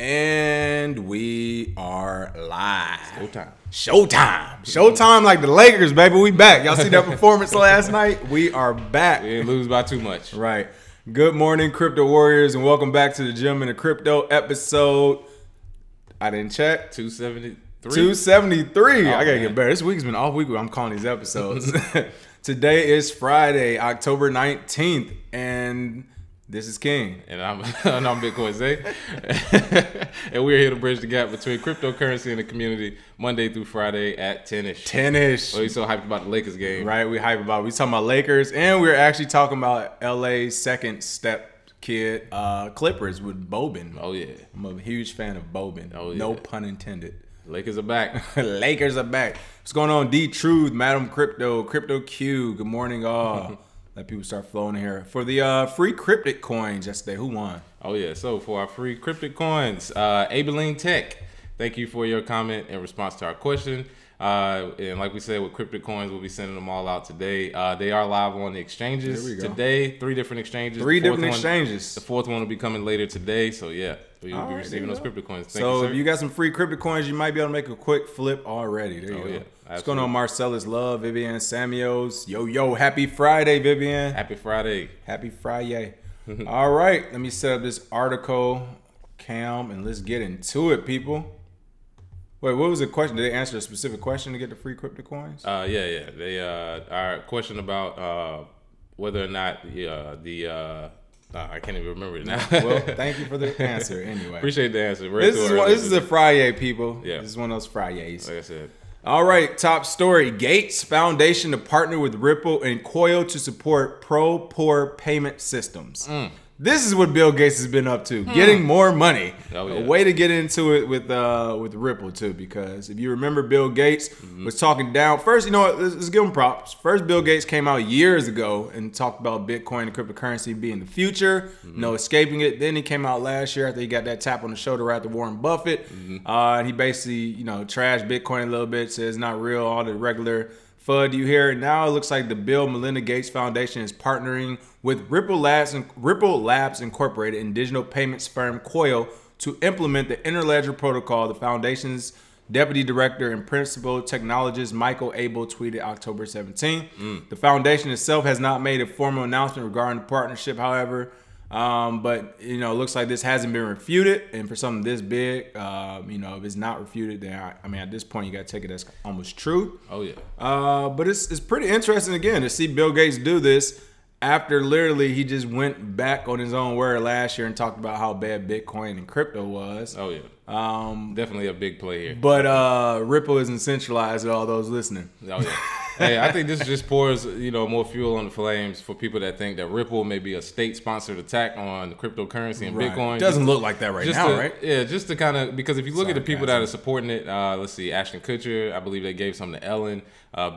And we are live. Showtime like the Lakers, baby. We back. Y'all see that performance last night? We are back. We didn't lose by too much. Right. Good morning, Crypto Warriors, and welcome back to the Gym in the Crypto episode. I didn't check. 273. 273. Oh, I gotta man. get better. This week's been off week. I'm calling these episodes. Today is Friday, October 19th, and this is King. And I'm Bitcoin Zay. And we're here to bridge the gap between cryptocurrency and the community Monday through Friday at 10-ish. 10-ish. Oh, you so hyped about the Lakers game. Right, we hype about it. We talking about Lakers, and we're actually talking about LA's second step kid, Clippers with Boban. Oh, yeah. I'm a huge fan of Boban. Oh, yeah. No pun intended. Lakers are back. Lakers are back. What's going on? D-Truth, Madam Crypto, Crypto Q. Good morning, all. Let people start flowing in here. For the free cryptic coins yesterday, who won? Oh, yeah. So for our free cryptic coins, Abilene Tech, thank you for your comment in response to our question. And like we said, with cryptic coins, we'll be sending them all out today. They are live on the exchanges today. 3 different exchanges. Exchanges. The fourth one will be coming later today. So, yeah, you'll be receiving those cryptic coins. Thank you, So sir. if you got some free cryptic coins, you might be able to make a quick flip already. There you go. Yeah. What's going on, Marcellus Love, Vivian Samios? Yo, happy Friday, Vivian. Happy Friday. Happy Friday. All right, let me set up this article, Cam, and let's get into it, people. Wait, what was the question? Did they answer a specific question to get the free crypto coins? Yeah. They our question about whether or not I can't even remember it now. Well, thank you for the answer anyway. Appreciate the answer. This is a Friday, people. Yeah. This is one of those Fridays. Like I said. All right, top story. Gates Foundation to partner with Ripple and Coil to support pro-poor payment systems. This is what Bill Gates has been up to, getting more money. Oh, yeah. A way to get into it with Ripple, too, because if you remember, Bill Gates was talking down. First, you know what, let's give him props. First, Bill Gates came out years ago and talked about Bitcoin and cryptocurrency being the future, no escaping it. Then he came out last year after he got that tap on the shoulder right after Warren Buffett. And he basically, trashed Bitcoin a little bit, says it's not real, all the regular FUD you hear. Now it looks like the Bill Melinda Gates Foundation is partnering with Ripple Labs Incorporated and digital payments firm Coil to implement the Interledger protocol. The foundation's deputy director and principal technologist Michael Abel tweeted October 17th. The foundation itself has not made a formal announcement regarding the partnership, however. But it looks like this hasn't been refuted, and for something this big, if it's not refuted, then at this point you got to take it as almost true. Oh yeah. But it's pretty interesting again to see Bill Gates do this after literally he just went back on his own word last year and talked about how bad Bitcoin and crypto was. Oh yeah. Definitely a big play here. But Ripple isn't centralized at all those listening. Oh yeah. Hey, I think this just pours, more fuel on the flames for people that think that Ripple may be a state-sponsored attack on cryptocurrency and Bitcoin. Doesn't look like that now, right? Yeah, just to kind of, because if you look at the people that are supporting it, let's see, Ashton Kutcher, I believe they gave some to Ellen,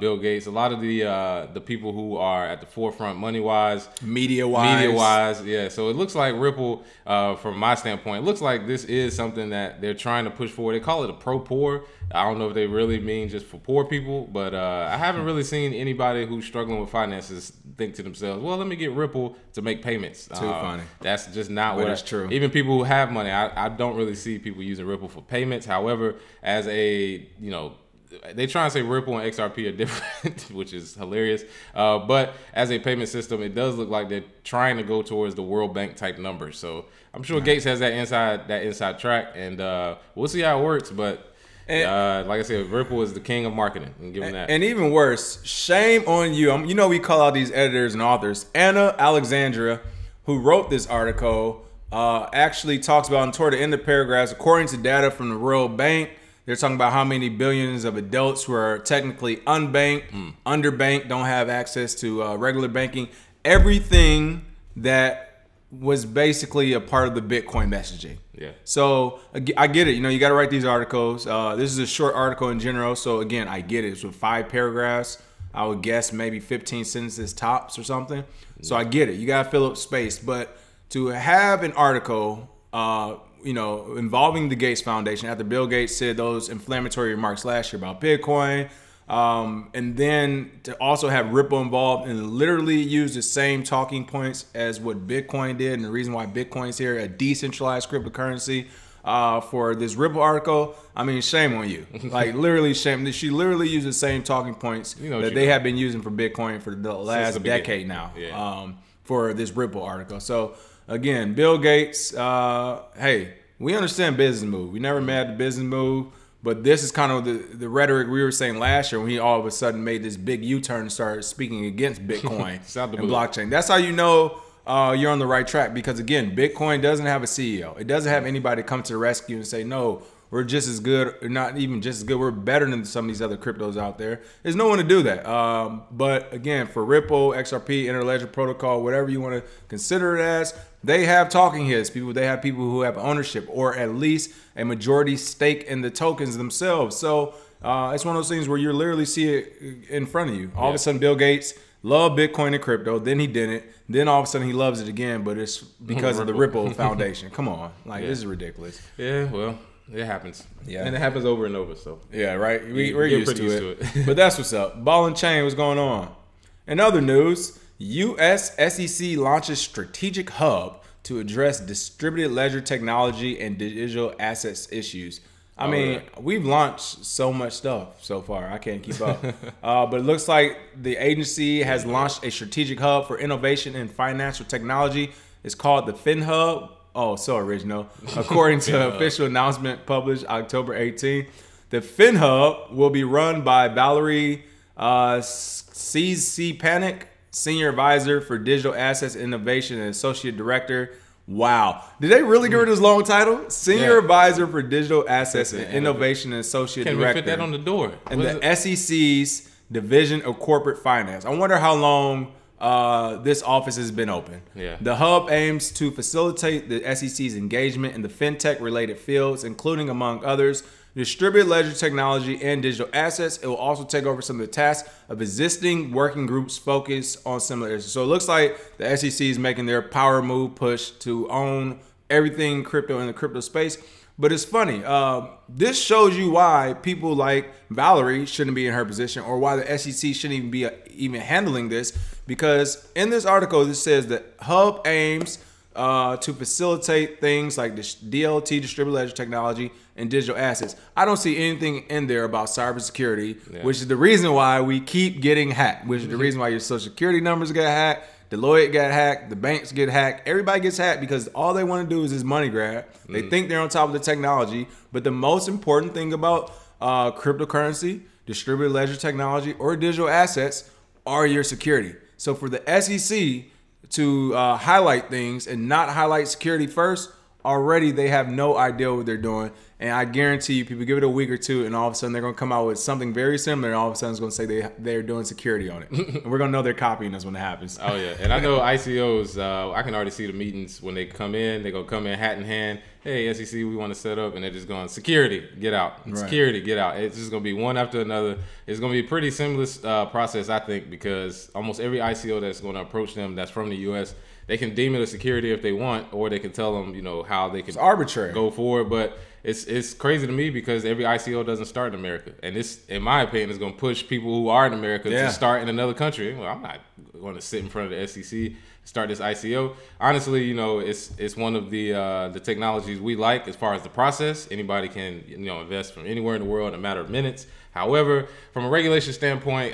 Bill Gates, a lot of the people who are at the forefront money-wise, media-wise, yeah. So it looks like Ripple, from my standpoint, it looks like this is something that they're trying to push forward. They call it a pro-poor. I don't know if they really mean just for poor people, but I haven't really seen anybody who's struggling with finances think to themselves, well, let me get Ripple to make payments. Too funny. That's just not what it's true. Even people who have money, I don't really see people using Ripple for payments. However, as a, they try and say Ripple and XRP are different, which is hilarious. But as a payment system, it does look like they're trying to go towards the World Bank type numbers. So I'm sure Gates has that inside track, and we'll see how it works. But like I said, Ripple is the king of marketing, and give him that. And even worse, shame on you. We call out these editors and authors. Anna Alexandra, who wrote this article, actually talks about toward the end of the paragraphs, according to data from the World Bank, they're talking about how many billions of adults who are technically unbanked, underbanked, don't have access to regular banking. Everything that was basically a part of the Bitcoin messaging. Yeah. So I get it. You got to write these articles. This is a short article in general. So again, I get it. It's with 5 paragraphs. I would guess maybe 15 sentences tops or something. So I get it. You got to fill up space. But to have an article, involving the Gates Foundation after Bill Gates said those inflammatory remarks last year about Bitcoin, And then to also have Ripple involved and literally use the same talking points as what Bitcoin did, and the reason why Bitcoin's here, a decentralized cryptocurrency. for this Ripple article, I mean, shame on you. Like, literally shame. She literally used the same talking points that they have been using for Bitcoin for the last decade now for this Ripple article. So, again, Bill Gates, hey, we understand business move. We never mad at the business move. But this is kind of the rhetoric we were saying last year when he all of a sudden made this big U-turn and started speaking against Bitcoin and blockchain. That's how you know you're on the right track, because, again, Bitcoin doesn't have a CEO. It doesn't have anybody come to the rescue and say, no, we're just as good, or not even just as good, we're better than some of these other cryptos out there. There's no one to do that. But, again, for Ripple, XRP, Interledger Protocol, whatever you want to consider it as, they have talking heads. They have people who have ownership, or at least a majority stake in the tokens themselves. So it's one of those things where you literally see it in front of you. All of a sudden, Bill Gates loved Bitcoin and crypto. Then he didn't. Then all of a sudden he loves it again, but it's because of the Ripple Foundation. Come on, like this is ridiculous. Yeah, well, it happens. Yeah, and it happens over and over. So yeah, right. We're used to it. But that's what's up. Ball and chain, what's going on? In other news, U.S. SEC launches strategic hub to address distributed ledger technology and digital assets issues. I mean, we've launched so much stuff so far. I can't keep up. But it looks like the agency has launched a strategic hub for innovation in financial technology. It's called the FinHub. Oh, so original. According to official announcement published October 18th, the FinHub will be run by Valerie C. Panic, Senior Advisor for Digital Assets Innovation and Associate Director. Wow. Did they really give her this long title? Senior Advisor for Digital Assets and Innovation and Associate Director. Can't even fit that on the door. And the SEC's Division of Corporate Finance. I wonder how long this office has been open. Yeah. The hub aims to facilitate the SEC's engagement in the fintech-related fields, including, among others, distributed ledger technology and digital assets. It will also take over some of the tasks of existing working groups focused on similar areas. So it looks like the SEC is making their power move push to own everything crypto in the crypto space. But it's funny. This shows you why people like Valerie shouldn't be in her position, or why the SEC shouldn't even be even handling this. Because in this article, this says that Hub aims to facilitate things like this DLT, distributed ledger technology, and digital assets. I don't see anything in there about cybersecurity, which is the reason why we keep getting hacked, which is the reason why your social security numbers get hacked, Deloitte got hacked, the banks get hacked, everybody gets hacked, because all they want to do is this money grab. They think they're on top of the technology, but the most important thing about cryptocurrency, distributed ledger technology, or digital assets are your security. So for the SEC to highlight things and not highlight security first, already they have no idea what they're doing. And I guarantee you, people give it a week or two, and all of a sudden they're going to come out with something very similar, and all of a sudden it's going to say they're doing security on it. And we're going to know they're copying us when it happens. Oh, yeah. And I know ICOs, I can already see the meetings when they come in. They're going to come in hat in hand. Hey, SEC, we want to set up. And they're just going, security, get out. Security, get out. It's just going to be one after another. It's going to be a pretty seamless process, I think, because almost every ICO that's going to approach them that's from the U.S., they can deem it a security if they want, or they can tell them, you know, how they can it's arbitrary. Go forward. But it's crazy to me, because every ICO doesn't start in America. And this, in my opinion, is going to push people who are in America to start in another country. Well, I'm not going to sit in front of the SEC, start this ICO. Honestly, you know, it's one of the technologies we like as far as the process. Anybody can, you know, invest from anywhere in the world in a matter of minutes. However, from a regulation standpoint,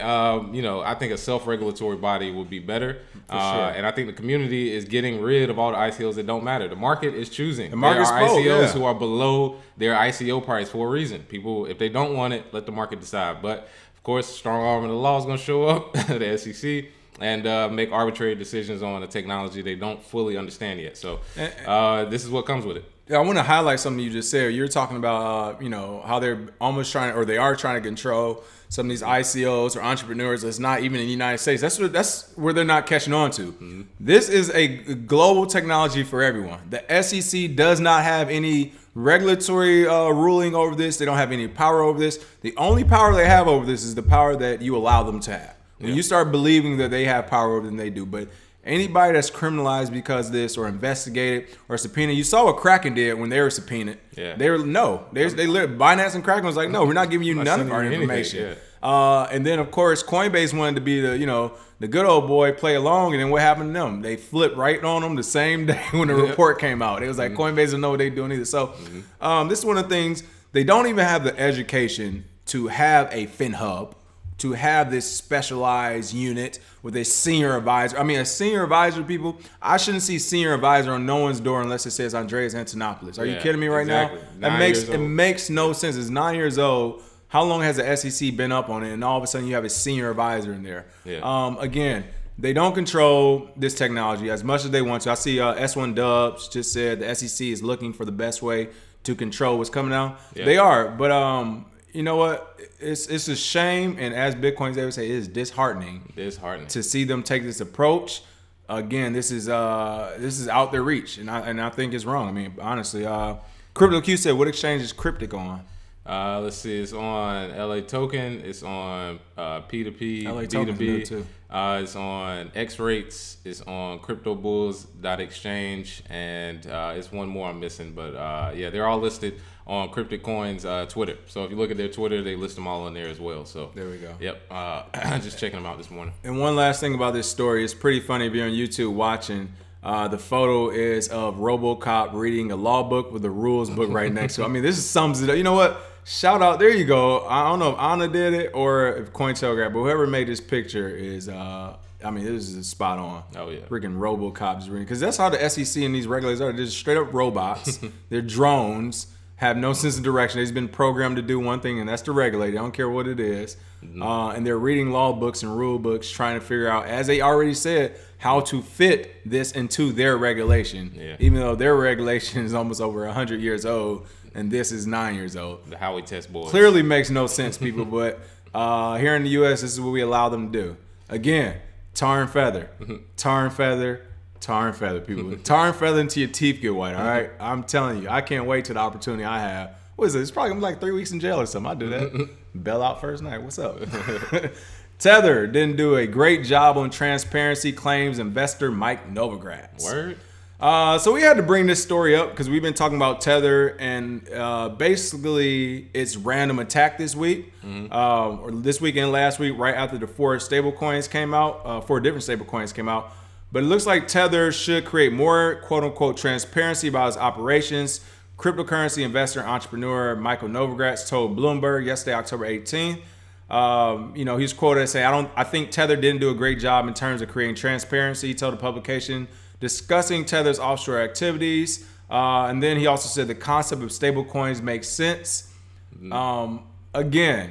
you know, I think a self-regulatory body would be better. And I think the community is getting rid of all the ICOs that don't matter. The market is choosing. The market there are ICOs who are below their ICO price for a reason. People, if they don't want it, let the market decide. But, of course, strong arm of the law is going to show up, the SEC, and make arbitrary decisions on a technology they don't fully understand yet. So this is what comes with it. Yeah, I want to highlight something you just said. You're talking about, you know, how they're almost trying, or they are trying to control some of these ICOs or entrepreneurs that's not even in the United States. That's where they're not catching on to. This is a global technology for everyone. The SEC does not have any regulatory ruling over this. They don't have any power over this. The only power they have over this is the power that you allow them to have. When you start believing that they have power over them, they do. But anybody that's criminalized because of this, or investigated, or subpoenaed, you saw what Kraken did when they were subpoenaed. Yeah. They were Binance and Kraken was like, no, we're not giving you none of our information. And then of course Coinbase wanted to be the good old boy, play along, and then what happened to them? They flipped right on them the same day when the report came out. It was like Coinbase doesn't know what they're doing either. So this is one of the things, they don't even have the education to have a FinHub, to have this specialized unit with a senior advisor. I mean, a senior advisor, people, I shouldn't see senior advisor on no one's door unless it says Andreas Antonopoulos. Are you kidding me right now? It makes no sense. It's 9 years old. How long has the SEC been up on it? And all of a sudden you have a senior advisor in there. Again, they don't control this technology as much as they want to. I see S1 Dubs just said the SEC is looking for the best way to control what's coming out. They are, but you know what? It's a shame, and as Bitcoin's they would say, it is disheartening to see them take this approach. Again, this is out their reach, and I think it's wrong. I mean, honestly, CryptoQ said, what exchange is Cryptic on? Let's see, it's on LA Token, it's on P2P, LA B2B, too. It's on X Rates, it's on CryptoBulls.exchange, and it's one more I'm missing, but yeah, they're all listed on Cryptic Coins Twitter. So if you look at their Twitter, they list them all on there as well. So there we go. Yep, just checking them out this morning. And one last thing about this story, it's pretty funny if you're on YouTube watching. The photo is of RoboCop reading a law book with the rules book right next to it. I mean, this sums it up. You know what? Shout out. There you go. I don't know if Anna did it or if Cointelegraph, but whoever made this picture is, I mean, this is spot on. Oh, yeah. Freaking RoboCop's reading. Because that's how the SEC and these regulators are. They're just straight up robots. They're drones. Have no sense of direction. They've been programmed to do one thing, and that's to regulate. I don't care what it is. And they're reading law books and rule books, trying to figure out, as they already said, how to fit this into their regulation. Even though their regulation is almost over 100 years old, and this is 9 years old. The Howey test boys. Clearly makes no sense, people. But here in the U.S., this is what we allow them to do. Again, tar and feather, tar and feather. Tar and feather, people. Tar and feather until your teeth get white, all right? I'm telling you, I can't wait till the opportunity I have. What is it? It's probably like 3 weeks in jail or something. I'll do that. Bail out first night. What's up? Tether didn't do a great job on transparency, claims investor Mike Novogratz. Word? So we had to bring this story up because we've been talking about Tether, and basically it's random attack this week, or this week and last week, right after the 4 stablecoins came out, 4 different stablecoins came out. But it looks like Tether should create more quote-unquote transparency about its operations. Cryptocurrency investor and entrepreneur Michael Novogratz told Bloomberg yesterday, October 18th. You know, he's quoted as saying, I think Tether didn't do a great job in terms of creating transparency. He told the publication discussing Tether's offshore activities. And then he also said the concept of stablecoins makes sense. Again,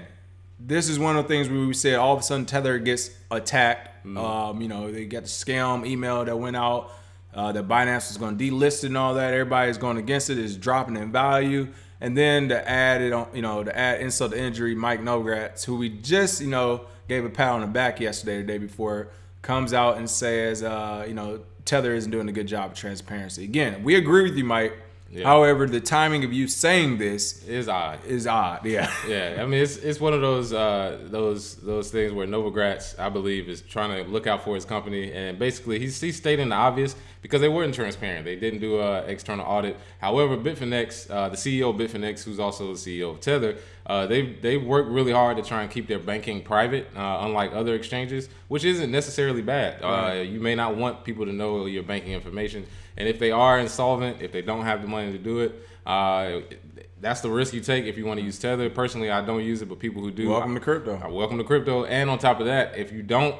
this is one of the things where we said all of a sudden Tether gets attacked. You know, they got the scam email that went out that Binance was going to delist it and all that. Everybody's going against it. It's dropping in value. And then to add it on, you know, to add insult to injury, Mike Novogratz, who we just, you know, gave a pat on the back yesterday, the day before, comes out and says, you know, Tether isn't doing a good job of transparency. Again, we agree with you, Mike. However, the timing of you saying this is odd. Yeah. Yeah. I mean, it's one of those things where Novogratz, I believe, is trying to look out for his company, and basically he's stating the obvious because they weren't transparent. They didn't do an external audit. However, Bitfinex, the CEO of Bitfinex, who's also the CEO of Tether, they work really hard to try and keep their banking private, unlike other exchanges, which isn't necessarily bad. You may not want people to know your banking information. And if they are insolvent, if they don't have the money to do it, that's the risk you take if you want to use Tether. Personally, I don't use it, but people who do, welcome to crypto. Welcome to crypto. And on top of that, if you don't,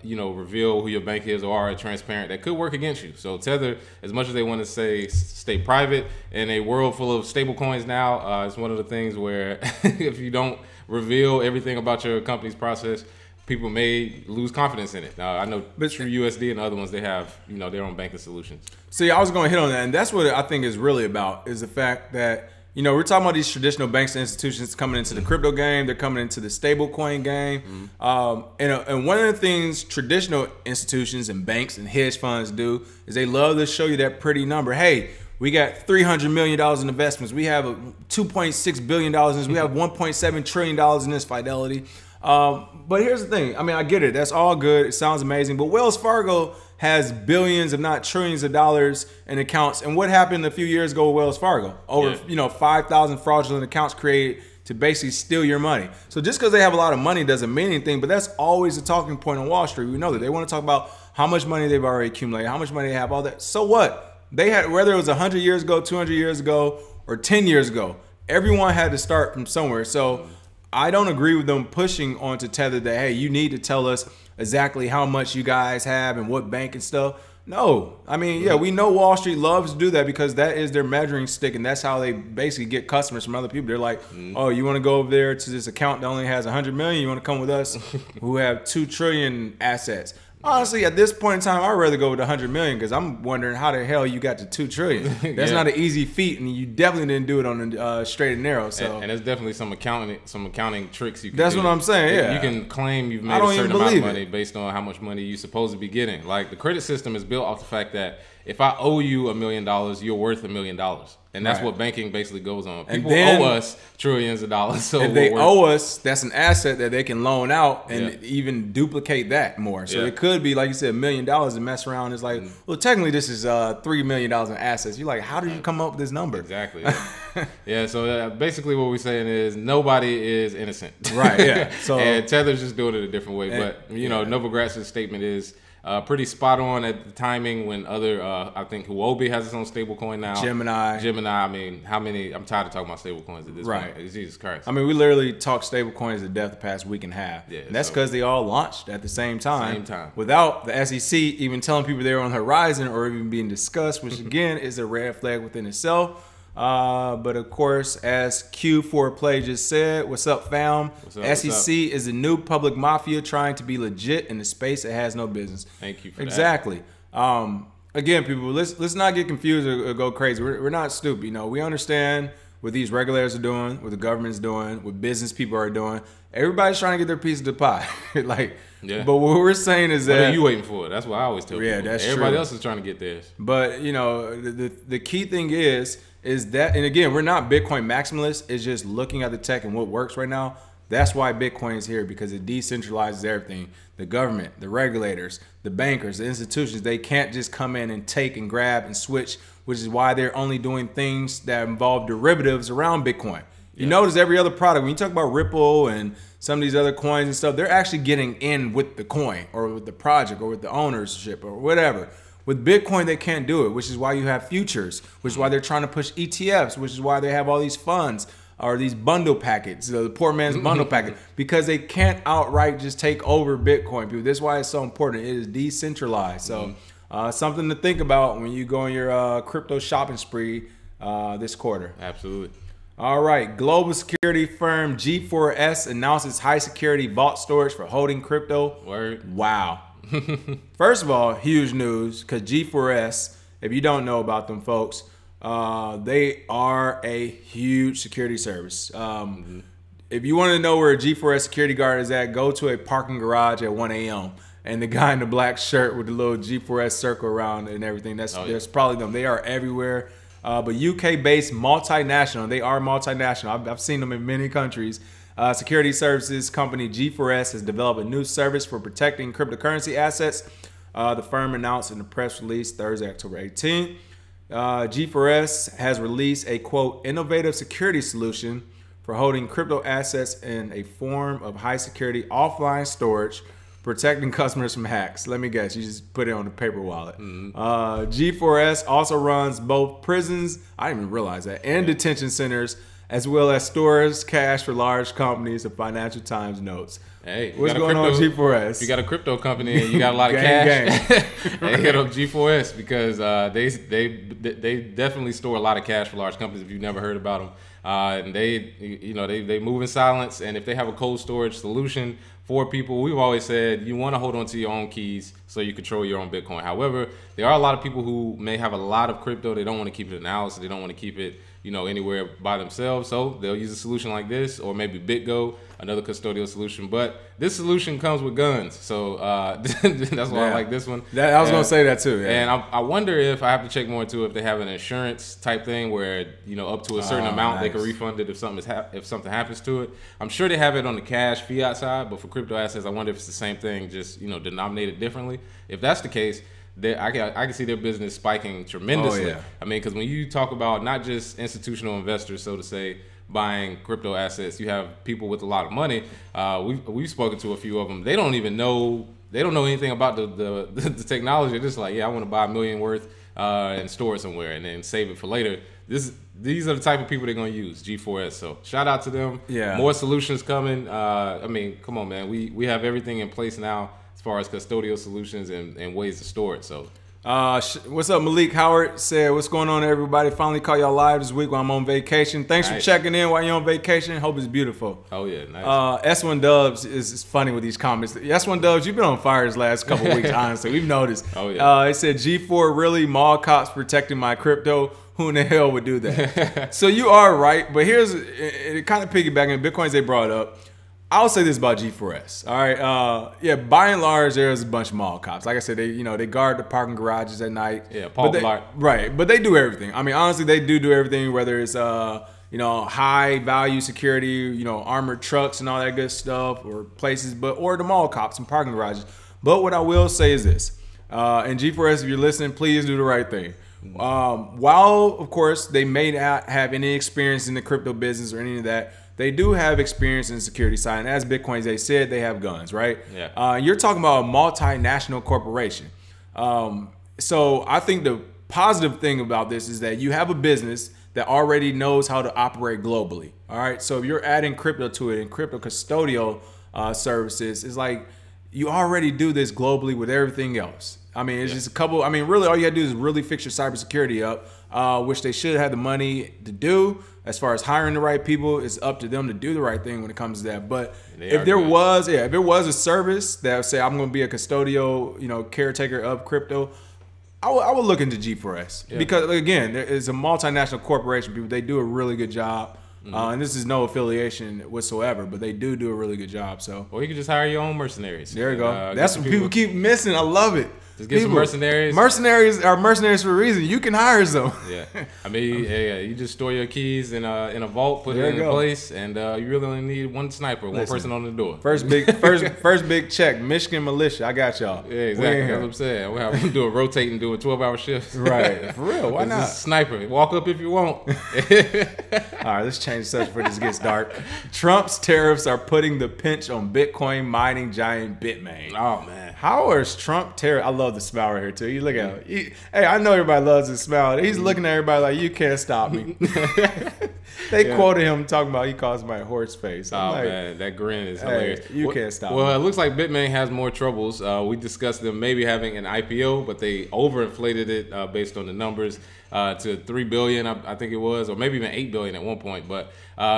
you know, reveal who your bank is or are transparent, that could work against you. So Tether, as much as they want to say stay private in a world full of stable coins now, it's one of the things where if you don't reveal everything about your company's process, people may lose confidence in it. I know True USD and other ones, they have, you know, their own banking solutions. See, I was going to hit on that, and that's what I think is really about, is the fact that, you know, we're talking about these traditional banks and institutions coming into the crypto game. They're coming into the stable coin game. And one of the things traditional institutions and banks and hedge funds do is they love to show you that pretty number. Hey, we got $300 million in investments. We have $2.6 billion in this. We have $1.7 trillion in this, Fidelity. But here's the thing. I mean, I get it. That's all good. It sounds amazing. But Wells Fargo has billions, if not trillions of dollars in accounts. And what happened a few years ago with Wells Fargo? Over, you know, 5,000 fraudulent accounts created to basically steal your money. So just because they have a lot of money doesn't mean anything, but that's always a talking point on Wall Street. We know that they want to talk about how much money they've already accumulated, how much money they have, all that. So what? They had, whether it was 100 years ago, 200 years ago, or 10 years ago, everyone had to start from somewhere. So I don't agree with them pushing onto Tether that, hey, you need to tell us exactly how much you guys have and what bank and stuff. No, I mean, yeah, we know Wall Street loves to do that because that is their measuring stick, and that's how they basically get customers from other people. They're like, oh, you want to go over there to this account that only has 100 million? You want to come with us who have 2 trillion assets? Honestly, at this point in time, I'd rather go with 100 million because I'm wondering how the hell you got to 2 trillion. That's not an easy feat, and you definitely didn't do it on the straight and narrow. So, and there's definitely some accounting tricks you can That's do. what I'm saying. Yeah, you can claim you've made a certain amount of money based on how much money you're supposed to be getting. Like the credit system is built off the fact that if I owe you $1 million, you're worth $1 million. And that's what banking basically goes on. People owe us trillions of dollars. So if they owe us, that's an asset that they can loan out and even duplicate that more. So it could be, like you said, $1 million and mess around. It's like, well, technically this is $3 million in assets. You're like, how did you come up with this number? Exactly. Yeah. So basically what we're saying is nobody is innocent. Right. Yeah. So and Tether's just doing it a different way. But you know, Novogratz's statement is pretty spot on at the timing when other, I think Huobi has its own stable coin now. Gemini. I mean, how many? I'm tired of talking about stable coins at this point. Jesus Christ. I mean, we literally talked stable coins to death the past week and a half. Yeah, and that's because they all launched at the same time. Without the SEC even telling people they were on the horizon or even being discussed, which again is a red flag within itself. But of course, as Q4 Play just said, what's up, fam? SEC is a new public mafia trying to be legit in the space it has no business. Thank you for that. Again, people, let's not get confused or go crazy. We're not stupid. You know, we understand what these regulators are doing, what the government's doing, what business people are doing. Everybody's trying to get their piece of the pie. But what we're saying is that, what are you waiting for? That's what I always tell people. Yeah, that's Everybody true. else is trying to get theirs. But you know, the key thing is that, and again, we're not Bitcoin maximalists. It's just looking at the tech and what works right now. That's why Bitcoin is here, because it decentralizes everything. The government, the regulators, the bankers, the institutions, they can't just come in and take and grab and switch, which is why they're only doing things that involve derivatives around Bitcoin. You notice every other product, when you talk about Ripple and some of these other coins and stuff, they're actually getting in with the coin or with the project or with the ownership or whatever. With Bitcoin, they can't do it, which is why you have futures, which is why they're trying to push ETFs, which is why they have all these funds or these bundle packets, the poor man's bundle packet, because they can't outright just take over Bitcoin, people. That's why it's so important. It is decentralized. So something to think about when you go on your crypto shopping spree this quarter. Absolutely. All right. Global security firm G4s announces high security vault storage for holding crypto. Word. Wow. First of all, huge news, because G4s, if you don't know about them folks, they are a huge security service. If you want to know where a G4s security guard is at, go to a parking garage at 1 a.m. and the guy in the black shirt with the little G4s circle around and everything, that's probably them. They are everywhere. But UK-based multinational, they are multinational. I've seen them in many countries. Security services company G4s has developed a new service for protecting cryptocurrency assets. The firm announced in a press release Thursday, October 18th. G4s has released a, quote, innovative security solution for holding crypto assets in a form of high security offline storage, protecting customers from hacks. Let me guess, you just put it on the paper wallet. G4s also runs both prisons, I didn't even realize that, and detention centers, as well as stores cash for large companies, the Financial Times notes. Hey, what's going on with G4s? If you got a crypto company and you got a lot of cash, hey, hit up G4s, because they definitely store a lot of cash for large companies if you've never heard about them. And they move in silence, and if they have a cold storage solution for people, we've always said you want to hold on to your own keys so you control your own Bitcoin. However, there are a lot of people who may have a lot of crypto. They don't want to keep it in the house. They don't want to keep it, anywhere by themselves. So they'll use a solution like this, or maybe BitGo, another custodial solution. But this solution comes with guns, so that's why I like this one. I was gonna say that too. Yeah. And I wonder if I have to check more into if they have an insurance type thing where up to a certain amount they can refund it if something happens to it. I'm sure they have it on the cash fiat side, but for crypto assets, I wonder if it's the same thing, just denominated differently. If that's the case, I can see their business spiking tremendously. I mean, because when you talk about not just institutional investors, so to say, buying crypto assets. You have people with a lot of money. We've spoken to a few of them. They don't even know. They don't know anything about the technology. They're just like, yeah, I want to buy $1 million worth and store it somewhere and then save it for later. These are the type of people they're going to use, G4s. So shout out to them. Yeah. More solutions coming. I mean, come on, man. We have everything in place now as far as custodial solutions and ways to store it. So. What's up, Malik Howard said, what's going on, everybody? Finally caught y'all live this week while I'm on vacation. Thanks for checking in while you're on vacation. Hope it's beautiful. Oh yeah, nice. S1 Dubs is funny with these comments. S1 Dubs, you've been on fire this last couple weeks, honestly. We've noticed. Oh yeah. It said G4 really mall cops protecting my crypto. Who in the hell would do that? So you are right, but here's it kind of piggybacking Bitcoins they brought up. I'll say this about G4s. All right, yeah. By and large, there's a bunch of mall cops. Like I said, they guard the parking garages at night. Yeah, right. But they do everything. I mean, honestly, they do everything. Whether it's high value security, armored trucks and all that good stuff, or places, or the mall cops and parking garages. But what I will say is this: and G4s, if you're listening, please do the right thing. While of course they may not have any experience in the crypto business or any of that, they do have experience in the security side. And as Bitcoins, they said they have guns, right? Yeah. You're talking about a multinational corporation. So I think the positive thing about this is that you have a business that already knows how to operate globally. All right. So if you're adding crypto to it and crypto custodial services, it's like you already do this globally with everything else. I mean, it's just a couple. I mean, really, all you got to do is really fix your cybersecurity up, which they should have the money to do. As far as hiring the right people, it's up to them to do the right thing when it comes to that. But if there was a service that would say I'm going to be a custodial, caretaker of crypto, I would look into G4s because again, it's a multinational corporation. People, they do a really good job. And this is no affiliation whatsoever, but they do a really good job. So, or you can just hire your own mercenaries. There you go. That's what people keep missing. I love it. Just get some mercenaries. Mercenaries are mercenaries for a reason. You can hire some. Yeah, I mean, you just store your keys in a vault, put it in a place, and you really only need one sniper, one person on the door. First big check. Michigan militia. I got y'all. Yeah, exactly. That's what I'm saying. We have to do a rotating, do a 12-hour shift. Right, for real. Why not? Sniper. Walk up if you want. All right, let's change the subject before this gets dark. Trump's tariffs are putting the pinch on Bitcoin mining giant Bitmain. Oh man, how is Trump tariff? I love the smile right here too. You look at him. Hey, I know everybody loves his smile. He's looking at everybody like, you can't stop me. They quoted him talking about he calls my horse face. I'm like, man, that grin is hilarious. You can't stop me. Well, it looks like Bitmain has more troubles. We discussed them maybe having an IPO, but they overinflated it based on the numbers to $3 billion, I think it was, or maybe even $8 billion at one point. But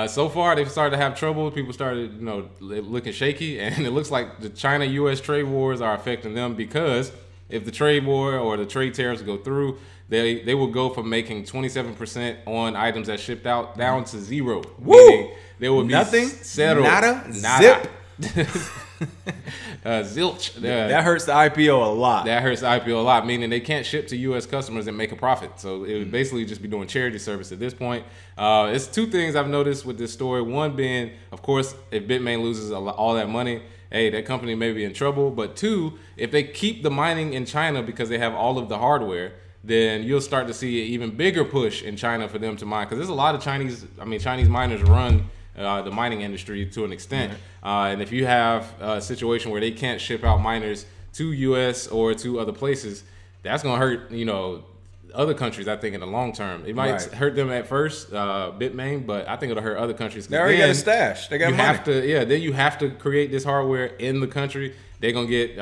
so far, they've started to have trouble. People started, looking shaky, and it looks like the China-U.S. trade wars are affecting them because if the trade war or the trade tariffs go through, they will go from making 27% on items that shipped out down to 0. Woo! There will be nothing, settled. nada. Zip. Zilch. That hurts the IPO a lot. That hurts the IPO a lot, meaning they can't ship to U.S. customers and make a profit. So it would basically just be doing charity service at this point. It's two things I've noticed with this story. One being, of course, if Bitmain loses all that money, hey, that company may be in trouble. But two, if they keep the mining in China because they have all of the hardware, then you'll start to see an even bigger push in China for them to mine. Because there's a lot of Chinese miners run the mining industry to an extent. And if you have a situation where they can't ship out miners to U.S. or to other places, that's going to hurt, other countries, I think, in the long term. It might hurt them at first, Bitmain, but I think it'll hurt other countries. They already got a stash. They got money. Then you have to create this hardware in the country. They're going to get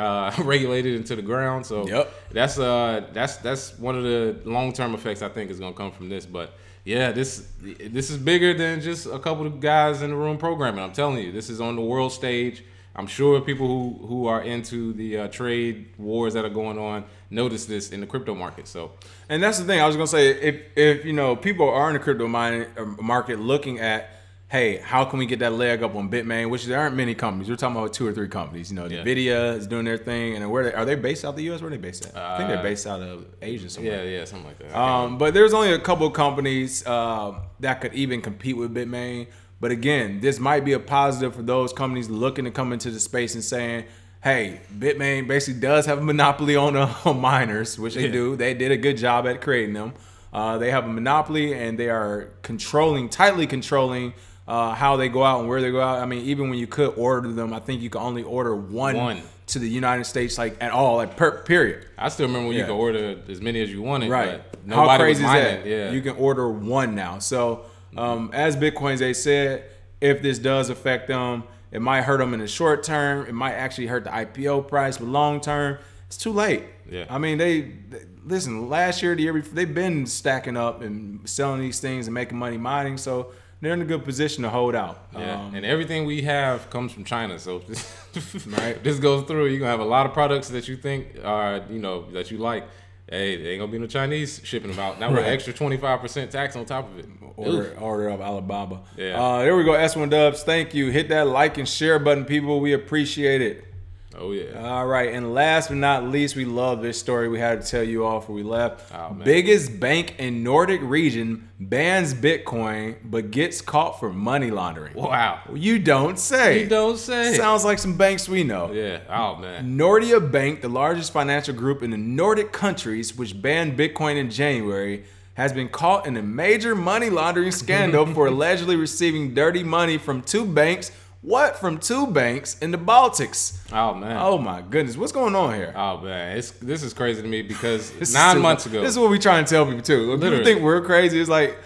regulated into the ground. So that's one of the long-term effects I think is going to come from this. But yeah, this is bigger than just a couple of guys in the room programming. I'm telling you, this is on the world stage. I'm sure people who are into the trade wars that are going on notice this in the crypto market. So, and that's the thing I was gonna say. If people are in the crypto mining market looking at, hey, how can we get that leg up on Bitmain? Which there aren't many companies. We're talking about 2 or 3 companies. Nvidia is doing their thing, and are they based out of the U.S.? Where are they based at? I think they're based out of Asia somewhere. Yeah, something like that. But there's only a couple of companies that could even compete with Bitmain. But again, this might be a positive for those companies looking to come into the space and saying, hey, Bitmain basically does have a monopoly on miners, which they do. They did a good job at creating them. They have a monopoly, and they are tightly controlling how they go out and where they go out. I mean, even when you could order them, I think you can only order one to the United States, like at all, like period. I still remember when you could order as many as you wanted. Right. But nobody how crazy was is mining. that? Yeah. You can order one now. So as Bitcoins, they said, if this does affect them, it might hurt them in the short term. It might actually hurt the IPO price, but long term, it's too late. Yeah. I mean, they listen. Last year, the year before, they've been stacking up and selling these things and making money mining. So they're in a good position to hold out. Yeah, and everything we have comes from China. So if this goes through, you're gonna have a lot of products that you think are, that you like. Hey, there ain't gonna be no Chinese shipping them out. Now with extra 25% tax on top of it. Order of Alibaba. Yeah. There we go. S1 Dubs. Thank you. Hit that like and share button, people. We appreciate it. Oh yeah. All right, and last but not least, we love this story. We had to tell you all before we left. Oh, man. Biggest bank in Nordic region bans Bitcoin but gets caught for money laundering. Wow. You don't say. You don't say. Sounds like some banks we know. Yeah. Oh man. Nordia Bank, the largest financial group in the Nordic countries, which banned Bitcoin in January, has been caught in a major money laundering scandal for allegedly receiving dirty money from two banks. From two banks in the Baltics? Oh man. Oh my goodness. What's going on here? Oh man. This is crazy to me because 9 months ago. This is what we try and tell people too. When people think we're crazy, it's like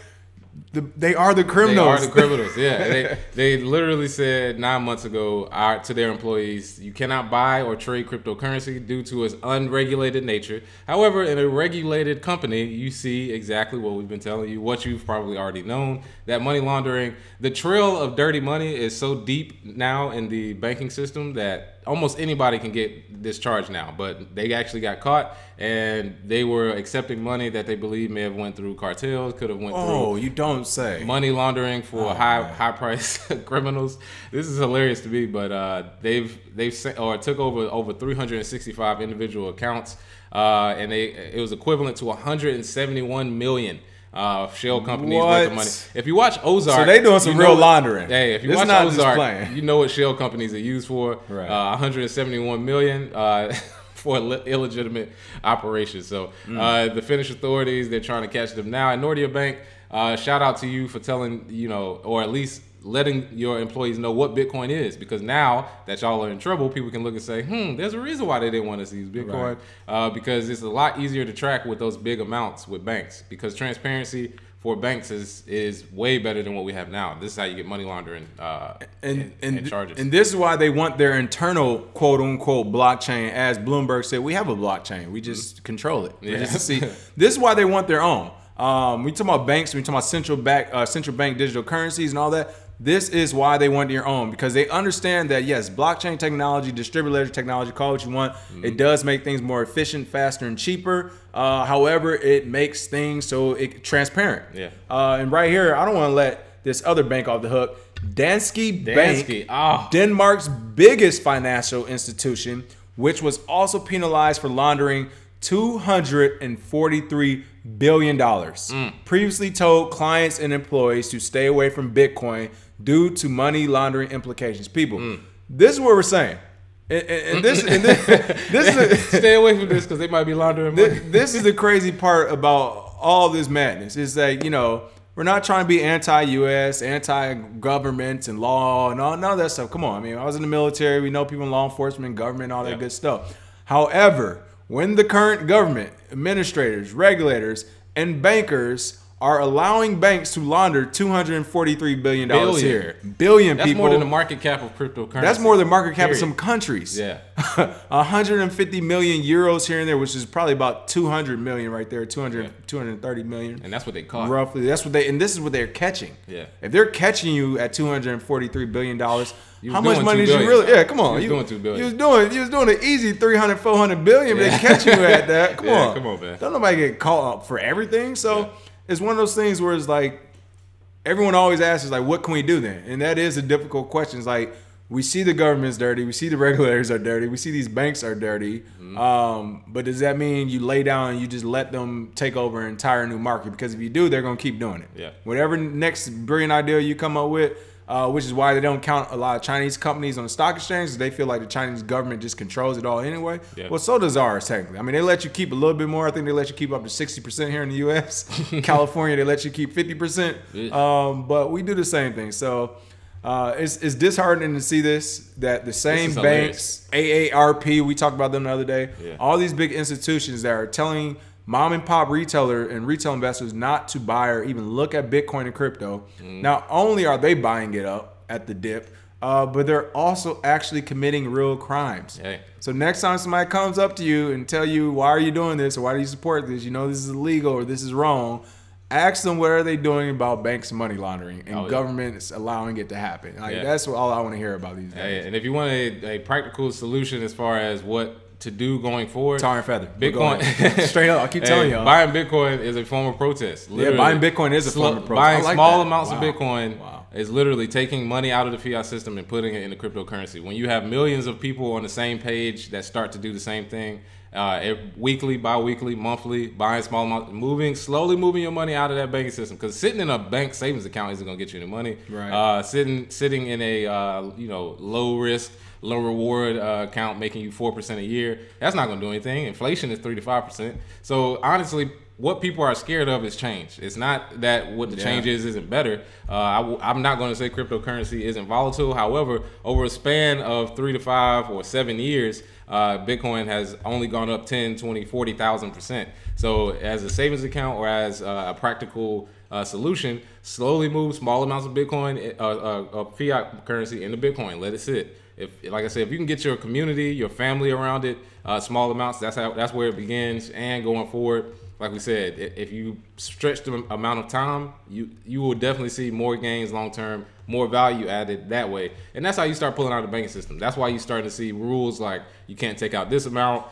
they are the criminals. They are the criminals. Yeah. they literally said 9 months ago to their employees, you cannot buy or trade cryptocurrency due to its unregulated nature. However, in a regulated company, you see exactly what we've been telling you, what you've probably already known, that money laundering, the trail of dirty money is so deep now in the banking system that almost anybody can get discharged now. But they actually got caught, and they were accepting money that they believe may have went through cartels, could have went through. Oh, you don't say. Money laundering for high price criminals. This is hilarious to me, but they've sent, or took over 365 individual accounts, and it was equivalent to 171 million. Shell companies worth of money. If you watch Ozark, so they doing some real laundering. Hey, if you watch Ozark, you know what shell companies are used for. Right. 171 million for illegitimate operations. So the Finnish authorities, they're trying to catch them now. And Nordia Bank, shout out to you for telling, or at least letting your employees know what Bitcoin is, because now that y'all are in trouble, people can look and say, there's a reason why they didn't want us to use Bitcoin, because it's a lot easier to track with those big amounts with banks, because transparency for banks is way better than what we have now. This is how you get money laundering and charges. And this is why they want their internal quote unquote blockchain. As Bloomberg said, we have a blockchain. We just control it. Yeah. See, this is why they want their own. We talk about banks, we talk about central bank digital currencies and all that. This is why they want their own, because they understand that, yes, blockchain technology, distributed ledger technology, call it what you want, it does make things more efficient, faster, and cheaper. However, it makes things so it transparent. Yeah. And right here, I don't want to let this other bank off the hook. Danske Bank, Denmark's biggest financial institution, which was also penalized for laundering $243 billion. Previously told clients and employees to stay away from Bitcoin due to money laundering implications. People, this is what we're saying. And this is stay away from this because they might be laundering money. This is the crazy part about all this madness. Is that, we're not trying to be anti-U.S., anti-government and law and none of that stuff. Come on. I mean, I was in the military. We know people in law enforcement, government, all that good stuff. However, when the current government, administrators, regulators, and bankers are allowing banks to launder $243 billion here. Billion, That's people. More than the market cap of cryptocurrency. That's more than the market cap of some countries. Yeah. 150 million euros here and there, which is probably about 200 million right there, 230 million. And that's what they caught. Roughly. And this is what they're catching. Yeah. If they're catching you at $243 billion, how much money did you really? Yeah, come on. You was doing $2 billion. You was doing an easy 300, 400 billion, but they catch you at that. Come on. Come on, man. Don't nobody get caught up for everything. So it's one of those things where it's like, everyone always asks, like, what can we do then? And that is a difficult question. It's like, we see the government's dirty. We see the regulators are dirty. We see these banks are dirty. But does that mean you lay down and you just let them take over an entire new market? Because if you do, they're going to keep doing it. Yeah. Whatever next brilliant idea you come up with, which is why they don't count a lot of Chinese companies on the stock exchange. They feel like the Chinese government just controls it all anyway. Yeah. Well, so does ours, technically. I mean, they let you keep a little bit more. I think they let you keep up to 60% here in the U.S. California, they let you keep 50%. But we do the same thing. So it's disheartening to see that the same banks, AARP, we talked about them the other day, all these big institutions that are telling mom and pop retailer and retail investors not to buy or even look at Bitcoin and crypto. Not only are they buying it up at the dip, but they're also actually committing real crimes. So next time somebody comes up to you and tell you, why are you doing this, or why do you support this? You know this is illegal or this is wrong. Ask them what are they doing about banks and money laundering and governments allowing it to happen. Like that's all I want to hear about these days. And if you want a practical solution as far as what to do going forward, tar and feather. Bitcoin, straight up. I keep telling you, buying Bitcoin is a form of protest. Literally. Yeah, buying Bitcoin is a form of protest. Buying small amounts of Bitcoin is literally taking money out of the fiat system and putting it into cryptocurrency. When you have millions of people on the same page that start to do the same thing, weekly, bi-weekly, monthly, buying small amounts, slowly moving your money out of that banking system. Because sitting in a bank savings account isn't gonna get you any money. Right. Sitting in a low risk, low reward account making you 4% a year, that's not gonna do anything. Inflation is 3 to 5%. So honestly, what people are scared of is change. It's not that what the change isn't better. I'm not going to say cryptocurrency isn't volatile. However, over a span of 3 to 5 or 7 years, Bitcoin has only gone up 10, 20, 40,000%. So as a savings account or as a practical solution, slowly move small amounts of Bitcoin, fiat currency into Bitcoin. Let it sit. Like I said, if you can get your community, your family around it, small amounts, that's where it begins. And going forward, like we said, if you stretch the amount of time, you will definitely see more gains long term, more value added that way. And that's how you start pulling out the banking system. That's why you start to see rules like you can't take out this amount.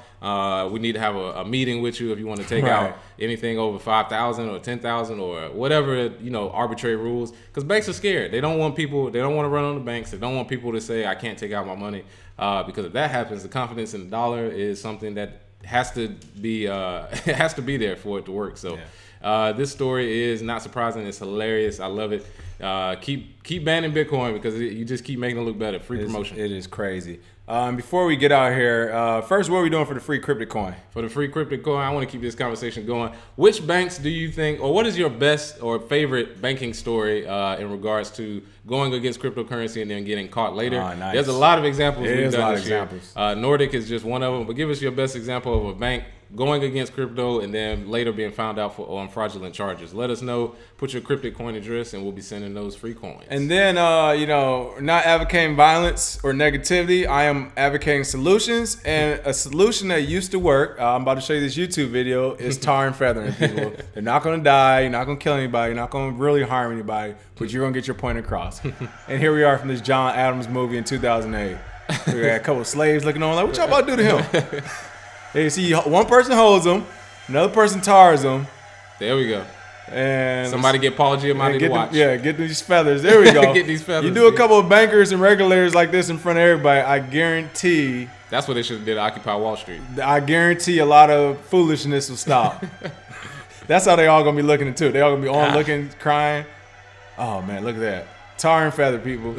We need to have a meeting with you if you want to take out anything over 5,000 or 10,000 or whatever, arbitrary rules. Because banks are scared. They don't want people. They don't want to run on the banks. They don't want people to say I can't take out my money. Because if that happens, the confidence in the dollar is something that has to be there for it to work. So this story is not surprising. It's hilarious. I love it. Keep banning Bitcoin because you just keep making it look better. Free promotion. It is crazy. Before we get out here, first, what are we doing for the free cryptic coin? For the free cryptic coin, I want to keep this conversation going. Which banks do you think, or what is your best or favorite banking story in regards to going against cryptocurrency and then getting caught later? Nice. There's a lot of examples we've done this year. Examples. Nordic is just one of them, but give us your best example of a bank going against crypto and then later being found out on fraudulent charges. Let us know. Put your cryptic coin address and we'll be sending those free coins. And then, not advocating violence or negativity. I am advocating solutions, and a solution that used to work, I'm about to show you this YouTube video, is tar and feathering people. They're not going to die. You're not going to kill anybody. You're not going to really harm anybody, but you're going to get your point across. And here we are from this John Adams movie in 2008. We got a couple of slaves looking on like, what y'all about to do to him? You see, one person holds them, another person tars them. There we go. And somebody get Paul Giamatti to watch. Get these feathers. There we go. Get these feathers. You do a couple of bankers and regulators like this in front of everybody, I guarantee. That's what they should have did at Occupy Wall Street. I guarantee a lot of foolishness will stop. That's how they all going to be looking into it. They all going to be on looking, crying. Oh, man, look at that. Tar and feather, people.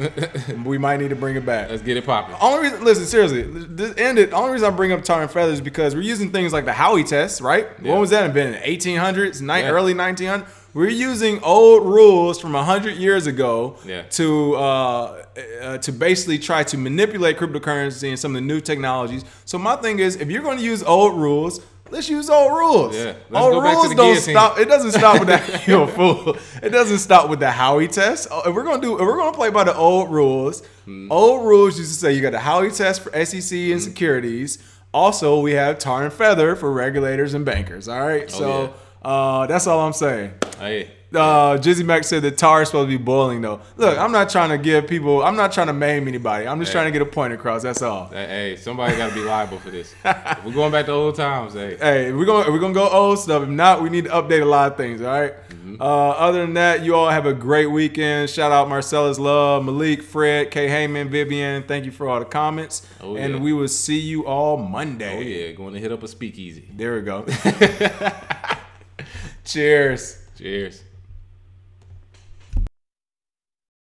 We might need to bring it back. Let's get it popping. Only reason, listen, seriously, the only reason I bring up tar and feather is because we're using things like the Howey test, right? Yeah. When was that? Been in the 1800s, early 1900s. We're using old rules from 100 years ago to basically try to manipulate cryptocurrency and some of the new technologies. So my thing is, if you're going to use old rules, let's use old rules. Yeah. Old rules don't stop. It doesn't stop with that. You're a fool. It doesn't stop with the Howey test. If we're gonna play by the old rules, old rules used to say you got the Howey test for SEC and securities. Also, we have tar and feather for regulators and bankers. All right. That's all I'm saying. Hey. Jizzy Mac said that tar is supposed to be boiling though. Look, I'm not trying to maim anybody. I'm just trying to get a point across. That's all. Hey, somebody got to be liable for this. We're going back to old times. Hey, we're gonna go old stuff. If not, we need to update a lot of things. All right. Other than that, you all have a great weekend. Shout out Marcellus Love, Malik, Fred, K. Heyman, Vivian. Thank you for all the comments. And we will see you all Monday. Oh yeah, going to hit up a speakeasy. There we go. Cheers. Cheers.